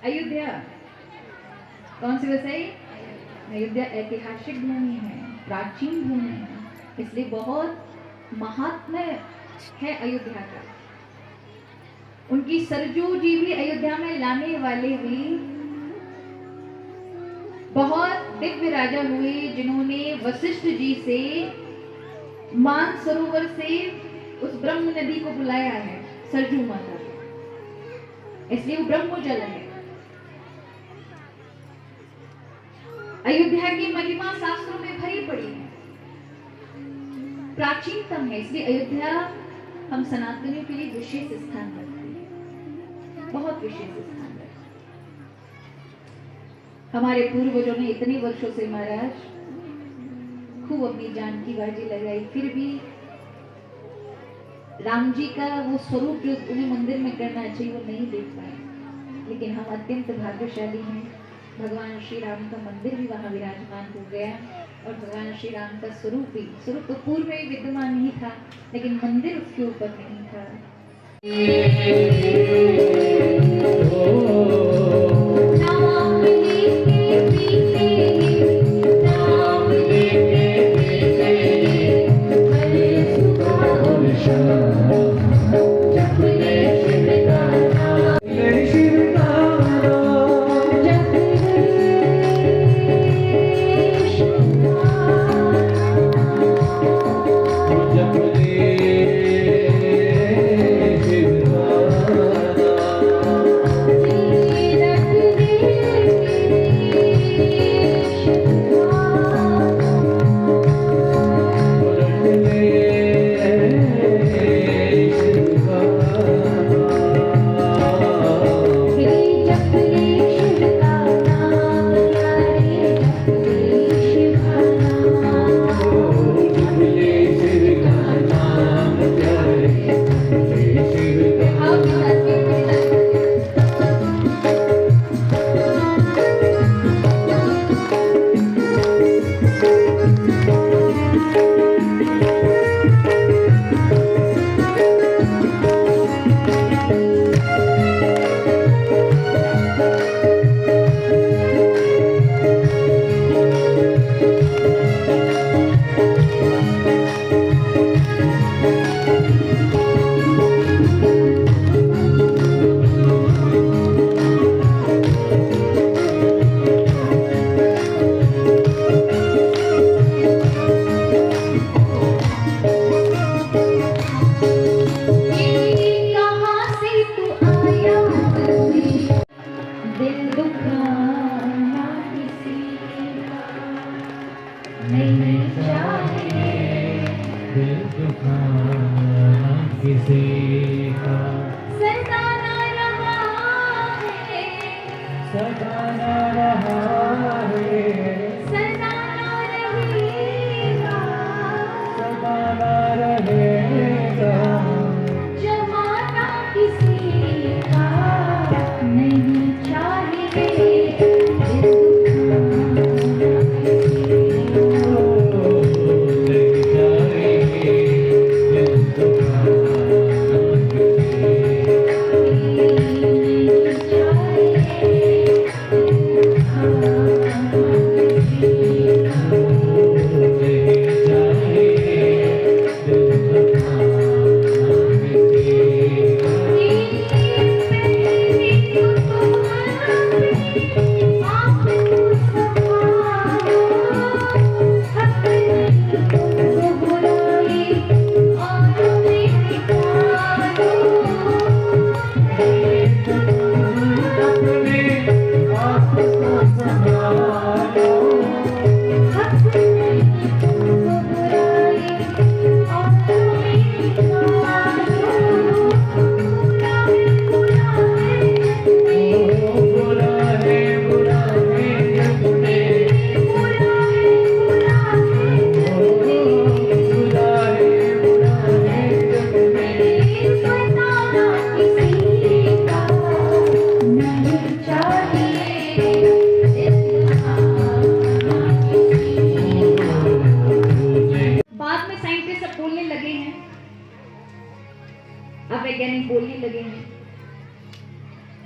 अयोध्या कौन सी वैसे? अयोध्या ऐतिहासिक भूमि है, प्राचीन भूमि है, इसलिए बहुत महात्म्य है अयोध्या का। उनकी सरजू जी भी अयोध्या में लाने वाले भी बहुत दिव्य राजा हुए, जिन्होंने वशिष्ठ जी से मानसरोवर से उस ब्रह्म नदी को बुलाया है, सरजू माता, इसलिए वो ब्रह्म जल है। अयोध्या की महिमा शास्त्रों में भरी पड़ी है, प्राचीनतम है, इसलिए अयोध्या हम सनातनियों के लिए विशेष स्थान रखते हैं, बहुत विशेष स्थान रखते हैं। हमारे पूर्वजों ने इतने वर्षों से महाराज खूब अपनी जान की बाजी लगाई, फिर भी राम जी का वो स्वरूप जो उन्हें मंदिर में करना चाहिए वो नहीं देख पाए। लेकिन हम अत्यंत भाग्यशाली हैं, भगवान श्री राम का मंदिर भी वहां विराजमान हो गया और भगवान श्री राम का स्वरूप भी, स्वरूप तो पूर्व में विद्यमान नहीं था लेकिन मंदिर उसके ऊपर नहीं था।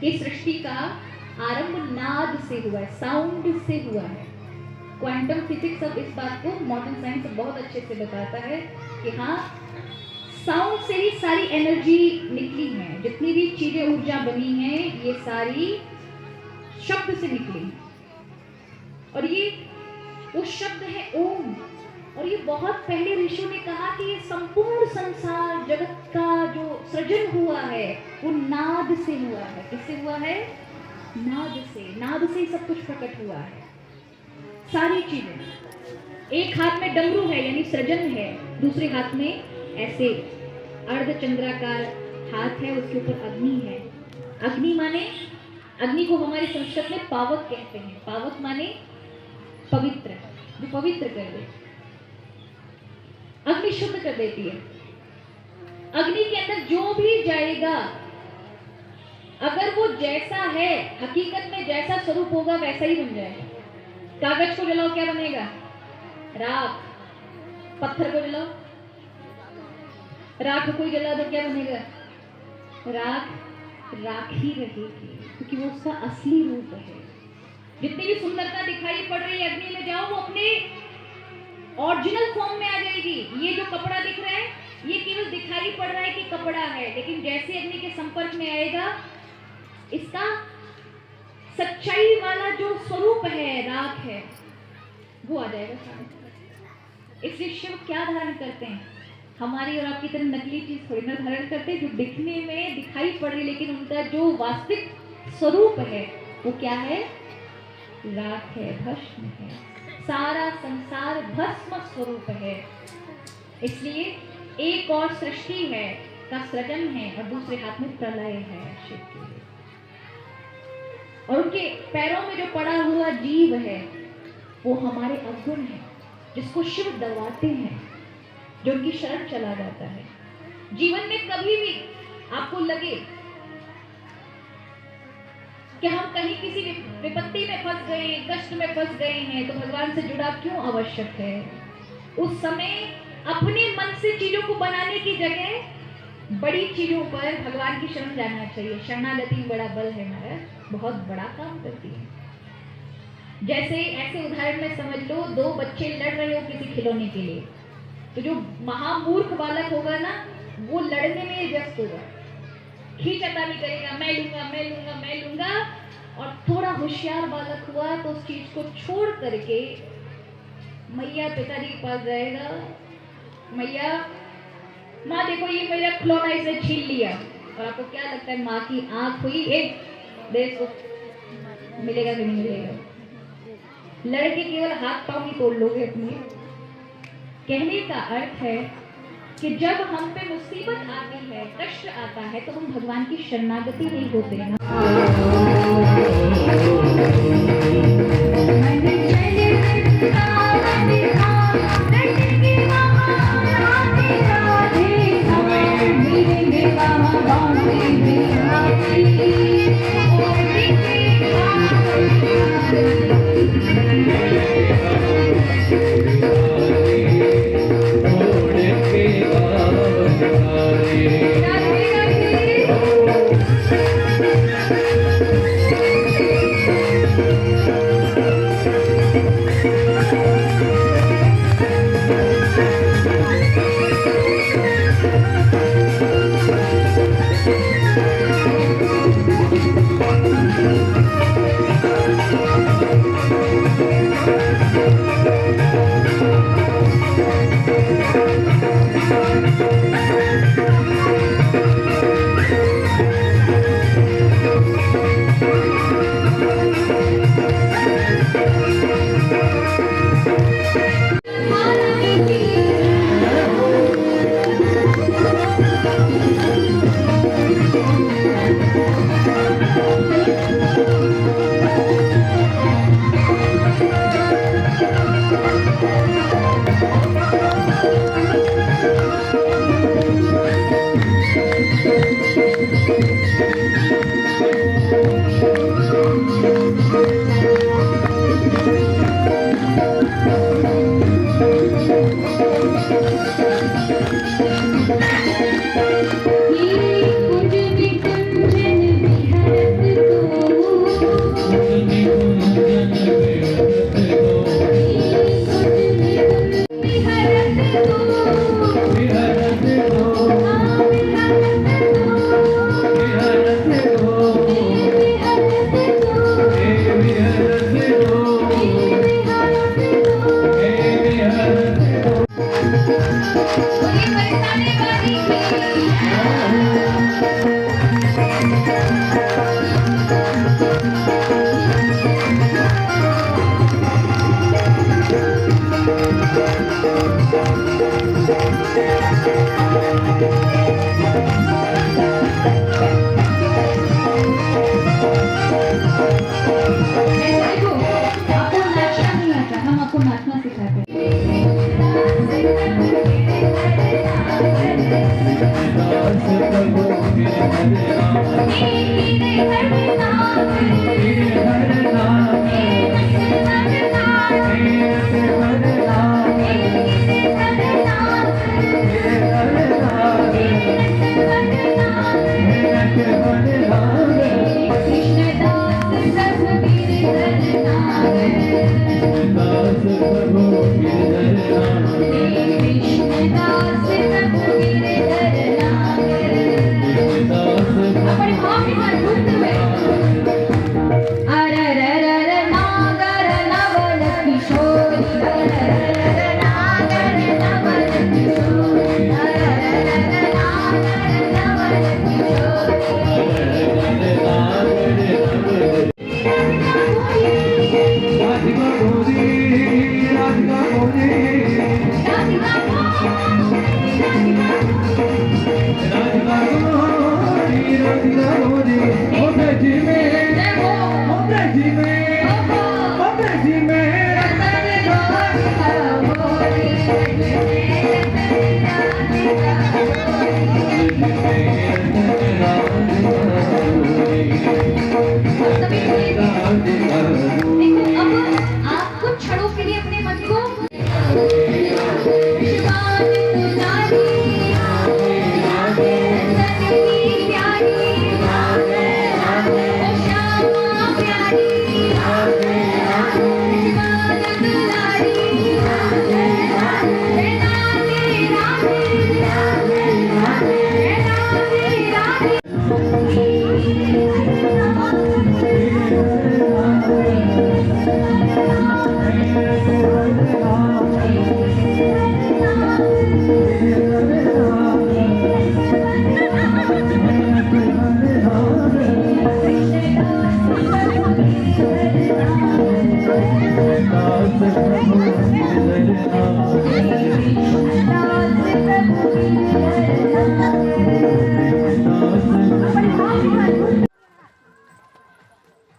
कि सृष्टि का आरंभ नाद से हुआ है, साउंड से हुआ है। क्वांटम फिजिक्स अब इस बात को मॉडर्न साइंस बहुत अच्छे से बताता है कि हाँ, साउंड से ही सारी एनर्जी निकली है, जितनी भी चीजें ऊर्जा बनी है ये सारी शब्द से निकली है। और ये वो शब्द है ओम। और ये बहुत पहले ऋषियों ने कहा कि ये संपूर्ण संसार जगत का जो सृजन हुआ है वो नाद से हुआ है। किससे हुआ है? नाद से। नाद से ही सब कुछ प्रकट हुआ है, सारी चीजें। एक हाथ में डमरू है यानी सृजन है, दूसरे हाथ में ऐसे अर्धचंद्राकार हाथ है, उसके ऊपर अग्नि है। अग्नि माने, अग्नि को हमारे संस्कृत में पावक कहते हैं। पावक माने पवित्र, जो पवित्र कर दे। अग्नि शुद्ध कर देती है। अग्नि के अंदर जो भी जाएगा, अगर वो जैसा है, हकीकत में जैसा स्वरूप होगा वैसा ही बन जाएगा। कागज को जलाओ क्या बनेगा? राख। पत्थर को जलाओ, राख को ही जला दो क्या बनेगा? राख। राख ही रहेगी, क्योंकि वो उसका असली रूप है। जितनी भी सुंदरता दिखाई पड़ रही है अग्नि में जाओ, वो अपने ओरिजिनल फॉर्म में आ जाएगी। ये जो कपड़ा दिख रहा है ये केवल दिखाई पड़ रहा है कि कपड़ा है, लेकिन जैसे अग्नि के संपर्क में आएगा इसका सच्चाई वाला जो स्वरूप है, राख है, वो आ जाएगा सामने। इसलिए शिव क्या धारण करते हैं? हमारी और आपकी तरह नकली चीज थोड़ी ना धारण करते, जो दिखने में दिखाई पड़ रही, लेकिन उनका जो वास्तविक स्वरूप है वो क्या है? राख है, भस्म है। सारा संसार भस्म स्वरूप है। इसलिए एक और सृष्टि है का सृजन है और दूसरे हाथ में प्रलय है शिव के लिए। और उनके पैरों में जो पड़ा हुआ जीव है वो हमारे अवगुण है, जिसको शिव दबाते हैं, जो उनकी शरण चला जाता है। जीवन में कभी भी आपको लगे कि हम कहीं किसी विपत्ति में फंस गए हैं, कष्ट में फंस गए हैं, तो भगवान से जुड़ा क्यों आवश्यक है? उस समय अपने मन से चीजों को बनाने की जगह बड़ी चीजों पर भगवान की शरण जाना चाहिए। शरणागति बड़ा बल है महाराज, बहुत बड़ा काम करती है। जैसे ऐसे उदाहरण में समझ लो, दो बच्चे लड़ रहे हो किसी खिलौने के लिए, तो जो महामूर्ख बालक होगा ना, वो लड़ने में व्यस्त होगा, खींचातानी करेगा, मैं लूंगा मैं लूंगा मैं लूंगा। और थोड़ा होशियार बालक हुआ तो उस चीज को छोड़ करके मैया पिताजी के पास जाएगा, मैया माँ देखो ये मेरा खिलौना इसने छीन लिया। और आपको क्या लगता है, माँ की आंख हुई, एक देश को मिलेगा कि नहीं मिलेगा? लड़के केवल हाथ पांव ही तोड़ लोगे अपने। कहने का अर्थ है कि जब हम पे मुसीबत आती है, कष्ट आता है, तो हम भगवान की शरणागति नहीं होते हैं। कुंज विकुंजन विहरत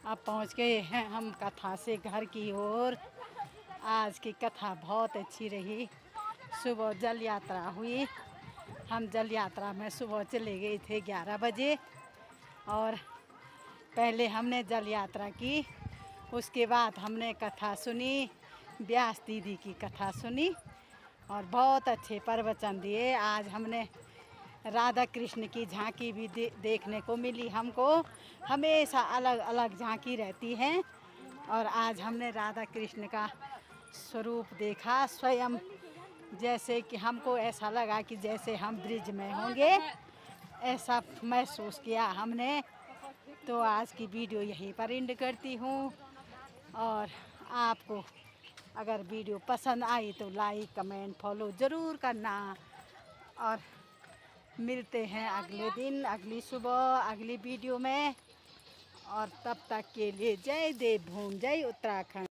अब पहुंच गए हैं हम कथा से घर की ओर। आज की कथा बहुत अच्छी रही। सुबह जल यात्रा हुई। हम जल यात्रा में सुबह चले गए थे 11 बजे और पहले हमने जल यात्रा की। उसके बाद हमने कथा सुनी, व्यास दीदी की कथा सुनी और बहुत अच्छे प्रवचन दिए। आज हमने राधा कृष्ण की झांकी भी देखने को मिली। हमको हमेशा अलग अलग झांकी रहती है और आज हमने राधा कृष्ण का स्वरूप देखा स्वयं। जैसे कि हमको ऐसा लगा कि जैसे हम ब्रिज में होंगे, ऐसा महसूस किया हमने। तो आज की वीडियो यहीं पर एंड करती हूँ और आपको अगर वीडियो पसंद आई तो लाइक कमेंट फॉलो ज़रूर करना और मिलते हैं अगले दिन, अगली सुबह, अगली वीडियो में। और तब तक के लिए जय देवभूमि, जय उत्तराखंड।